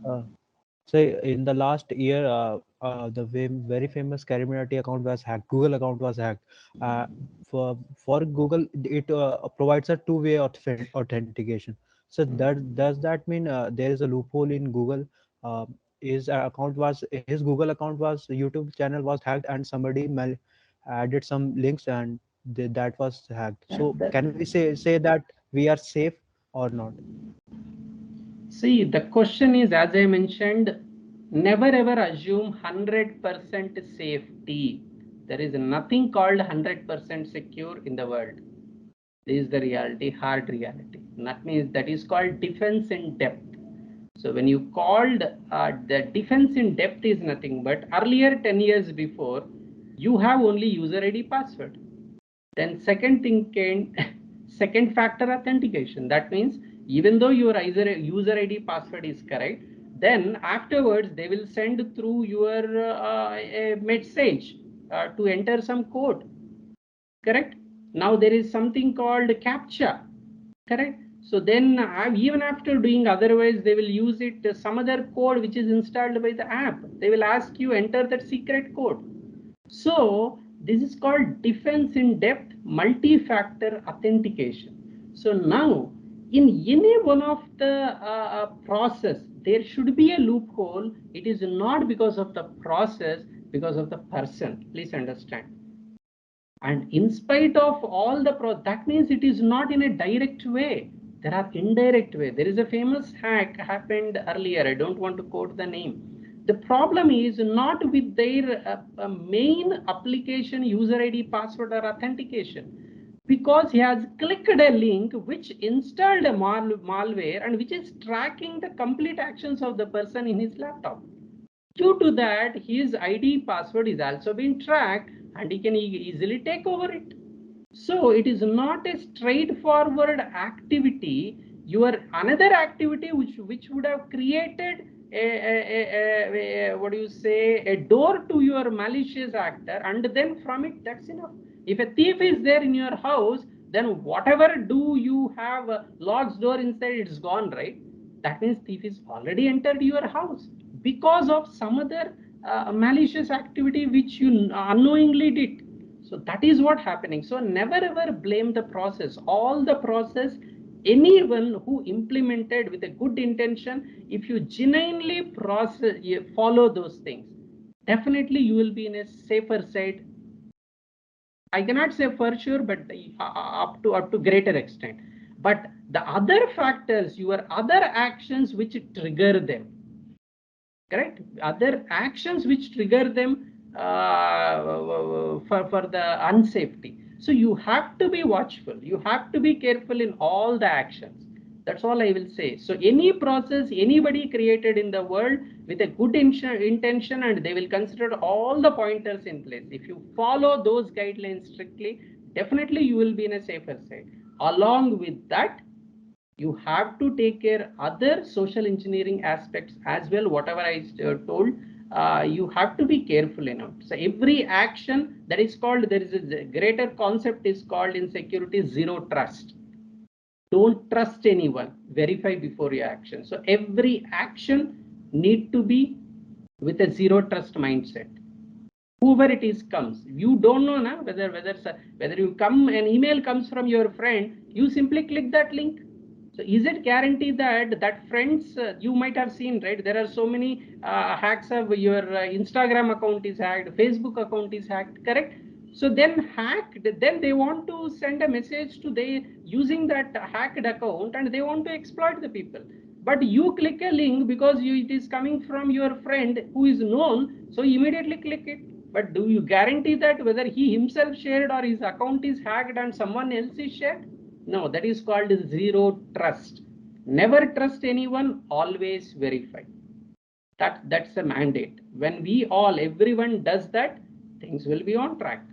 Uh, so in the last year, very famous Community account was hacked. Google account was hacked. Uh, for Google, it provides a two-way authentication. So that does that mean there is a loophole in Google? His Google account was YouTube channel was hacked, and somebody added some links, and that was hacked. So That, can we say that we are safe or not? see, the question is, as I mentioned, never ever assume 100% safety. There is nothing called 100% secure in the world. This is the reality, hard reality. That means that is called defense in depth. So when you called the defense in depth is nothing but earlier 10 years before, you have only user ID password. Then second thing came second factor authentication. That means even though your user ID password is correct, then afterwards they will send through your a message to enter some code. Correct? Now there is something called captcha. Correct? So then even after doing otherwise, they will use it some other code which is installed by the app. They will ask you enter that secret code. So this is called defense in depth multi-factor authentication. So now in any one of the process, there should be a loophole. It is not because of the process, because of the person. Please understand. And in spite of all the that means it is not in a direct way. There are indirect way. There is a famous hack happened earlier. I don't want to quote the name. The problem is not with their main application user ID password or authentication, because he has clicked a link which installed a malware and which is tracking the complete actions of the person in his laptop. Due to that, his ID password is also being tracked and he can easily take over it. So it is not a straightforward activity. Your another activity which would have created what do you say, a door to your malicious actor, and then from it, that's enough. If a thief is there in your house, then whatever do you have locked door inside, it's gone, right? That means thief is already entered your house because of some other malicious activity which you unknowingly did. So that is what happening. So never ever blame the process. All the process, anyone who implemented with a good intention, if you genuinely process, you follow those things, definitely you will be in a safer side. I cannot say for sure, but up to greater extent. But the other factors, your other actions which trigger them, correct? Other actions which trigger them for the unsafety. So you have to be watchful. You have to be careful in all the actions. That's all I will say. So any process anybody created in the world with a good intention, and they will consider all the pointers in place. If you follow those guidelines strictly, definitely you will be in a safer side. Along with that, you have to take care other social engineering aspects as well. Whatever I told, you have to be careful enough. So every action that is called, there is a greater concept is called in security zero trust. Don't trust anyone. Verify before your action. So every action need to be with a zero trust mindset. Whoever it is comes, you don't know na, whether you come, an email comes from your friend, you simply click that link. So is it guaranteed that that friends, you might have seen, right? There are so many hacks of your Instagram account is hacked, Facebook account is hacked, correct? So then hacked, then they want to send a message to they using that hacked account, and they want to exploit the people. But you click a link because it is coming from your friend who is known, so immediately click it. But do you guarantee that whether he himself shared or his account is hacked and someone else is shared? No, that is called zero trust. Never trust anyone, always verify. That's a mandate. When we all, everyone does that, things will be on track.